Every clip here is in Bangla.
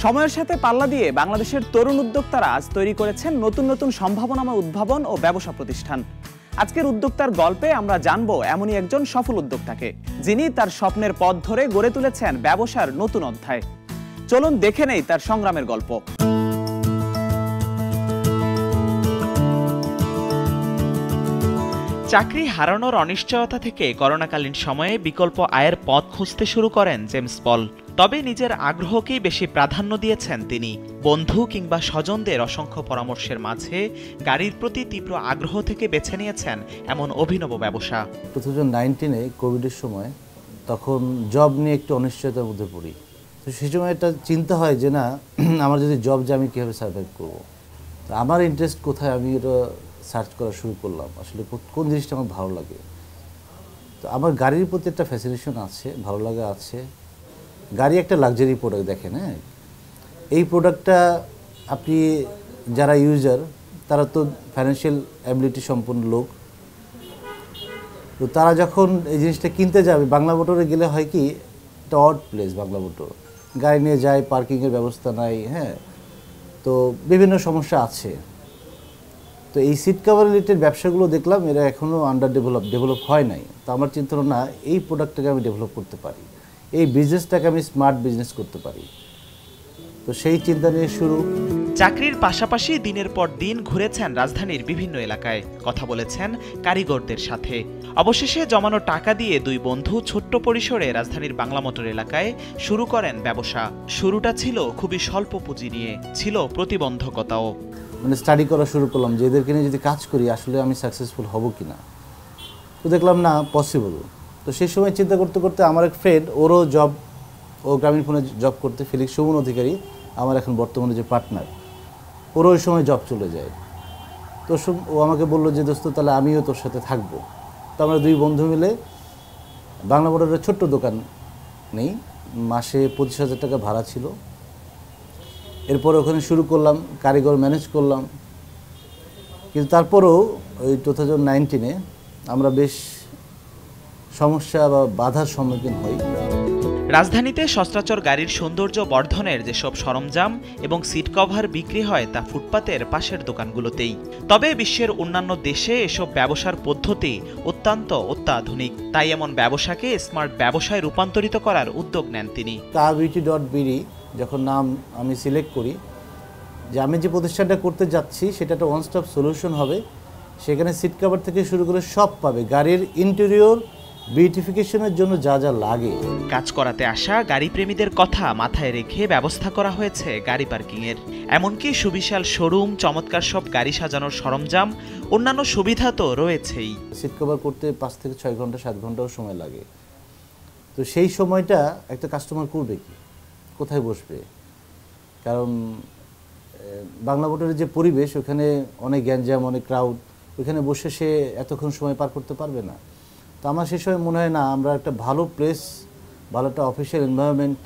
সময়ের সাথে পাল্লা দিয়ে বাংলাদেশের তরুণ উদ্যোক্তারা আজ তৈরি করেছেন নতুন নতুন সম্ভাবনাময় উদ্ভাবন ও ব্যবসা প্রতিষ্ঠান। আজকের উদ্যোক্তার গল্পে আমরা জানবো এমনই একজন সফল উদ্যোক্তাকে, যিনি তার স্বপ্নের পথ ধরে গড়ে তুলেছেন ব্যবসার নতুন অধ্যায়। চলুন দেখে নেই তার সংগ্রামের গল্প। চাকরি হারানোর অনিশ্চয়তা থেকে করোনাকালীন সময়ে বিকল্প আয়ের পথ খুঁজতে শুরু করেন জেমস পল। তবে নিজের আগ্রহকেই বেশি প্রাধান্য দিয়েছেন তিনি। বন্ধু কিংবা স্বজনদের অসংখ্য পরামর্শের মাঝে গাড়ির প্রতি তীব্র আগ্রহ থেকে বেছে নিয়েছেন এমন অভিনব ব্যবসা। 2019-এ কোভিডের সময় তখন জব নিয়ে একটু অনিশ্চয়তার মধ্যে পড়ি। তো সেই সময় একটা চিন্তা হয় যে না, আমার যদি জব যায় আমি কীভাবে সার্ভাইভ করবো। তো আমার ইন্টারেস্ট কোথায়, আমি এটা সার্চ করা শুরু করলাম, আসলে কোন জিনিসটা আমার ভালো লাগে। তো আমার গাড়ির প্রতি একটা ফ্যাসিনেশন আছে, ভালো লাগা আছে। গাড়ি একটা লাক্সারি প্রোডাক্ট, দেখেন। হ্যাঁ, এই প্রোডাক্টটা আপনি যারা ইউজার তারা তো ফাইন্যান্সিয়াল অ্যাবিলিটি সম্পন্ন লোক। তো তারা যখন এই জিনিসটা কিনতে যাবে, বাংলা মোটরে গেলে হয় কি, একটা অড প্লেস বাংলা মোটর, গাড়ি নিয়ে যায়, পার্কিংয়ের ব্যবস্থা নাই। হ্যাঁ, তো বিভিন্ন সমস্যা আছে। তো এই সিট কভার রিলেটেড ব্যবসাগুলো দেখলাম এরা এখনও আন্ডার ডেভেলপ হয় নাই। তো আমার চিন্তা না, এই প্রোডাক্টটাকে আমি ডেভেলপ করতে পারি, এই বিজনেসটাকে আমি স্মার্ট বিজনেস করতে পারি। তো সেই চিন্তা নিয়ে শুরু। চাকরির পাশাপাশি দিনের পর দিন ঘুরেছেন রাজধানীর বিভিন্ন এলাকায়, কথা বলেছেন কারিগরদের সাথে। অবশেষে জমানো টাকা দিয়ে দুই বন্ধু ছোট্ট পরিসরে রাজধানীর বাংলা মোটর এলাকায় শুরু করেন ব্যবসা। শুরুটা ছিল খুবই স্বল্প পুঁজি নিয়ে, ছিল প্রতিবন্ধকতাও। মানে স্টাডি করা শুরু করলাম যে এদেরকে নিয়ে যদি কাজ করি আসলে আমি সাকসেসফুল হব কি না। তো দেখলাম না, পসিবল। তো সেই সময় চিন্তা করতে করতে আমার এক ফ্রেন্ড, ওরও জব, ও গ্রামীণ ফোনে জব করতে, ফিলিক্স সুমন অধিকারী, আমার এখন বর্তমানে যে পার্টনার, ওরও ওই সময় জব চলে যায়। তো ও আমাকে বললো যে দোস্ত, তাহলে আমিও তোর সাথে থাকবো। তো আমরা দুই বন্ধু মিলে বাংলা মোটরের ছোট্ট দোকান নেই, মাসে 25,000 টাকা ভাড়া ছিল। এরপর ওখানে শুরু করলাম, কারিগর ম্যানেজ করলাম। কিন্তু তারপরেও ওই 2019-এ আমরা বেশ সমস্যা বা বাধার সম্মুখীন হই। রাজধানীতে সচরাচর গাড়ির সৌন্দর্য বর্ধনের যেসব সরঞ্জাম এবং সিট কভার বিক্রি হয় তা ফুটপাতের পাশের দোকানগুলোতেই। তবে বিশ্বের অন্যান্য দেশে এসব ব্যবসার পদ্ধতি অত্যাধুনিক। তাই এমন ব্যবসাকে স্মার্ট ব্যবসায় রূপান্তরিত করার উদ্যোগ নেন তিনি। carbeauty.bd যখন নাম আমি সিলেক্ট করি, যে আমি যে প্রতিষ্ঠানটা করতে যাচ্ছি সেটা একটা ওয়ান স্টপ সলিউশন হবে। সেখানে সিট কভার থেকে শুরু করে সব পাবে, গাড়ির ইন্টেরিয়র বিউটিফিকেশনের জন্য যা যা লাগে। কাজ করাতে আসা গাড়ি প্রেমীদের কথা মাথায় রেখে ব্যবস্থা করা হয়েছে গাড়ি পার্কিংয়ের। এমনকি সুবিশাল শোরুম, চমৎকার সব গাড়ি সাজানোর সরঞ্জাম, অন্যান্য সুবিধা তো রয়েছেই। সিট কভার করতে 5 থেকে 6 ঘন্টা 7 ঘন্টাও সময় লাগে। তো সেই সময়টা একটা কাস্টমার করবে কি, কোথায় বসবে? কারণ বাংলা মোটরের যে পরিবেশ, ওখানে অনেক গ্যাঞ্জাম, অনেক ক্রাউড, ওখানে বসে সে এতক্ষণ সময় পার করতে পারবে না। তো আমার সে সময় মনে হয় না, আমরা একটা ভালো প্লেস, ভালো একটা অফিসিয়াল এনভায়রনমেন্ট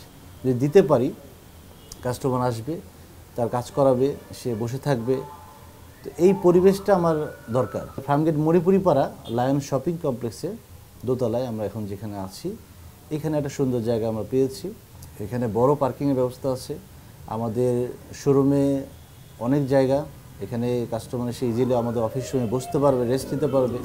যদি দিতে পারি, কাস্টমার আসবে, তার কাজ করাবে, সে বসে থাকবে। তো এই পরিবেশটা আমার দরকার। ফার্মগেট মণিপুরি পাড়া লায়ন শপিং কমপ্লেক্সে দোতলায় আমরা এখন যেখানে আছি, এখানে একটা সুন্দর জায়গা আমরা পেয়েছি। এখানে বড় পার্কিংয়ের ব্যবস্থা আছে, আমাদের শোরুমে অনেক জায়গা, এখানে কাস্টমার এসে ইজিলি আমাদের অফিস রুমে বসতে পারবে, রেস্ট নিতে পারবে।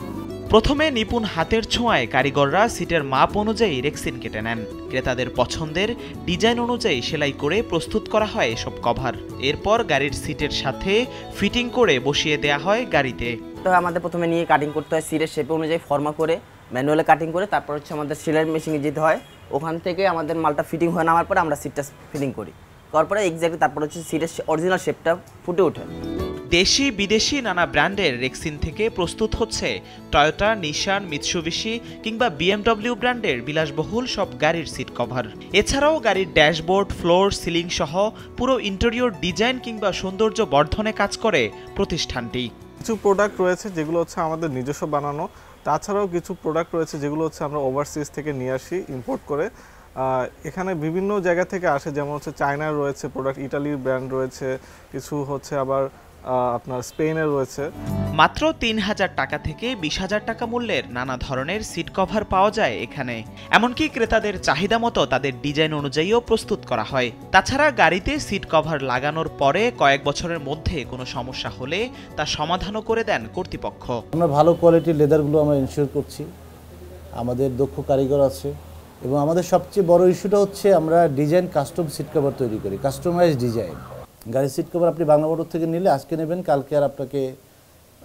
প্রথমে নিপুণ হাতের ছোঁয়ায় কারিগররা সিটের মাপ অনুযায়ী রেক্সিন কেটে নেন। ক্রেতাদের পছন্দের ডিজাইন অনুযায়ী সেলাই করে প্রস্তুত করা হয় এসব কভার। এরপর গাড়ির সিটের সাথে ফিটিং করে বসিয়ে দেয়া হয় গাড়িতে। তো আমাদের প্রথমে নিয়ে কাটিং করতে হয়, সিটের শেপ অনুযায়ী ফর্মা করে ম্যানুয়ালে কাটিং করে, তারপর হচ্ছে আমাদের সেলাই মেশিনে যেতে হয়। ওখান থেকে আমাদের মালটা ফিটিং হয়ে নামার পরে আমরা সিটটা ফিটিং করি, করার পরে এক্স্যাক্টলি তারপর হচ্ছে সিটের অরিজিনাল শেপটা ফুটে ওঠে। দেশি বিদেশি নানা ব্র্যান্ডের রেক্সিন থেকে প্রস্তুত হচ্ছে টয়োটা, নিশান, মিৎসুবিশি কিংবা BMW ব্র্যান্ডের বিলাসবহুল সব গাড়ির সিট কভার। এছাড়াও গাড়ির ড্যাশবোর্ড, ফ্লোর, সিলিং সহ পুরো ইন্টেরিয়র ডিজাইন কিংবা সৌন্দর্য বর্ধনে কাজ করে প্রতিষ্ঠানটি। কিছু প্রোডাক্ট রয়েছে যেগুলো হচ্ছে আমাদের নিজস্ব বানানো, তাছাড়াও কিছু প্রোডাক্ট রয়েছে যেগুলো হচ্ছে আমরা ওভারসিজ থেকে নিয়ে আসি, ইম্পোর্ট করে। এখানে বিভিন্ন জায়গা থেকে আসে, যেমন হচ্ছে চায়নার রয়েছে প্রোডাক্ট, ইটালির ব্র্যান্ড রয়েছে, কিছু হচ্ছে আবার আপনার স্পেনের রয়েছে। মাত্র ৩,০০০ টাকা থেকে ২০,০০০ টাকা মূল্যের নানা ধরনের সিট কভার পাওয়া যায় এখানে। এমনকি ক্রেতাদের চাহিদা মতো তাদের ডিজাইন অনুযায়ীও প্রস্তুত করা হয়। তাছাড়া গাড়িতে সিট কভার লাগানোর পরে কয়েক বছরের মধ্যে কোনো সমস্যা হলে তা সমাধানও করে দেন কর্তৃপক্ষ। আমরা ভালো কোয়ালিটির লেদারগুলো আমরা ইনশিওর করছি, আমাদের দক্ষ কারিগর আছে, এবং আমাদের সবচেয়ে বড় ইস্যুটা হচ্ছে আমরা ডিজাইন কাস্টম সিট কভার তৈরি করি, কাস্টমাইজ ডিজাইন। গাড়ির সিট কভার আপনি বাংলা মোটর থেকে নিলে আজকে নেবেন, কালকে আর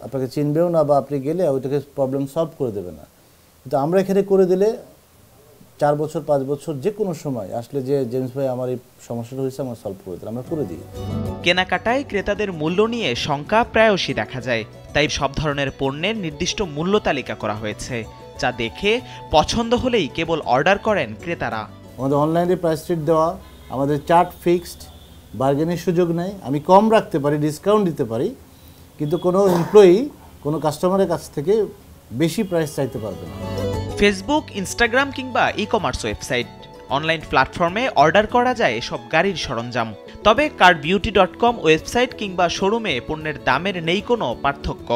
আপনাকে চিনবেও না, বা আপনি গেলে ওইটাকে প্রবলেম সলভ করে দেবে না। কিন্তু আমরা এখানে করে দিলে 4 বছর 5 বছর যে কোনো সময় আসলে যে জেমস ভাই আমার এই সমস্যাটা হয়েছে আমরা সলভ করে দিলাম, আমরা করে দিই। কেনাকাটায় ক্রেতাদের মূল্য নিয়ে শঙ্কা প্রায়শই দেখা যায়, তাই সব ধরনের পণ্যের নির্দিষ্ট মূল্য তালিকা করা হয়েছে, যা দেখে পছন্দ হলেই কেবল অর্ডার করেন ক্রেতারা। আমাদের অনলাইনে প্রাইস শিট দেওয়া, আমাদের চার্ট ফিক্সড, বার্গেনের সুযোগ নেই। আমি কম রাখতে পারি, ডিসকাউন্ট দিতে পারি, কিন্তু কোনো এমপ্লয়ি কোনো কাস্টমারের কাছ থেকে বেশি প্রাইস চাইতে পারবে না। ফেসবুক, ইনস্টাগ্রাম কিংবা ই-কমার্স ওয়েবসাইট, অনলাইন প্ল্যাটফর্মে অর্ডার করা যায় এসব গাড়ির সরঞ্জাম। তবে carbeauty.com ওয়েবসাইট কিংবা শোরুমে পণ্যের দামের নেই কোনো পার্থক্য।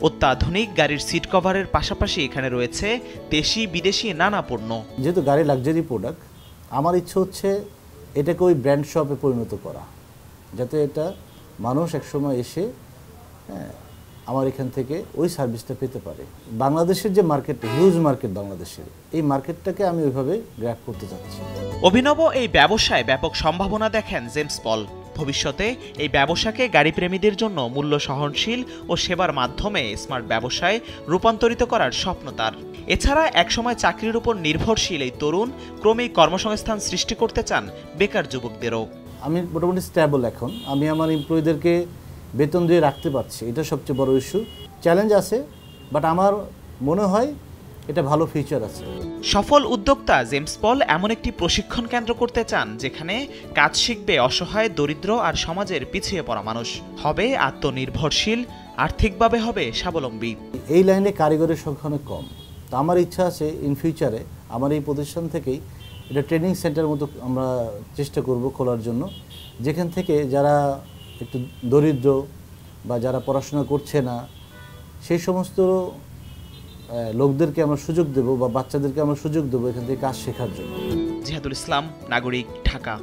অত্যাধুনিক গাড়ির সিট কভারের পাশাপাশি এখানে রয়েছে দেশি বিদেশি নানা পণ্য। যেহেতু গাড়ি লাক্সারি প্রোডাক্ট, আমার ইচ্ছে হচ্ছে এটাকে ওই ব্র্যান্ড শপে পরিণত করা, যাতে এটা মানুষ একসময় এসে আমার এখান থেকে ওই সার্ভিসটা পেতে পারে। বাংলাদেশের যে মার্কেটটা, হিউজ মার্কেট বাংলাদেশের, এই মার্কেটটাকে আমি ওইভাবে গ্র্যাব করতে চাচ্ছি। অভিনব এই ব্যবসায় ব্যাপক সম্ভাবনা দেখেন জেমস পল। ভবিষ্যতে এই ব্যবসাকে গাড়িপ্রেমীদের জন্য মূল্য সহনশীল ও সেবার মাধ্যমে স্মার্ট ব্যবসায় রূপান্তরিত করার স্বপ্ন তার। এছাড়া একসময় চাকরির উপর নির্ভরশীল এই তরুণ ক্রমেই কর্মসংস্থান সৃষ্টি করতে চান বেকার যুবকদেরও। আমি মোটামুটি স্ট্যাবল এখন, আমি আমার এমপ্লয়ীদেরকে বেতন দিয়ে রাখতে পারছি, এটা সবচেয়ে বড় ইস্যু। চ্যালেঞ্জ আছে, বাট আমার মনে হয় এটা ভালো ফিউচার আছে। সফল উদ্যোক্তা জেমস পল এমন একটি প্রশিক্ষণ কেন্দ্র করতে চান যেখানে কাজ শিখবে অসহায়, দরিদ্র আর সমাজের পিছিয়ে পড়া মানুষ, হবে আত্মনির্ভরশীল, আর্থিকভাবে হবে স্বাবলম্বী। এই লাইনে কারিগরের সংখ্যা অনেক কম, তো আমার ইচ্ছা আছে ইন ফিউচারে আমার এই প্রতিষ্ঠান থেকেই এটা ট্রেনিং সেন্টার মতো আমরা চেষ্টা করব খোলার জন্য, যেখান থেকে যারা একটু দরিদ্র বা যারা পড়াশোনা করছে না সেই সমস্ত লোকদেরকে আমরা সুযোগ দেব, বা বাচ্চাদেরকে আমরা সুযোগ দেবো এখান থেকে কাজ শেখার জন্য। জিহাদুল ইসলাম, নাগরিক, ঢাকা।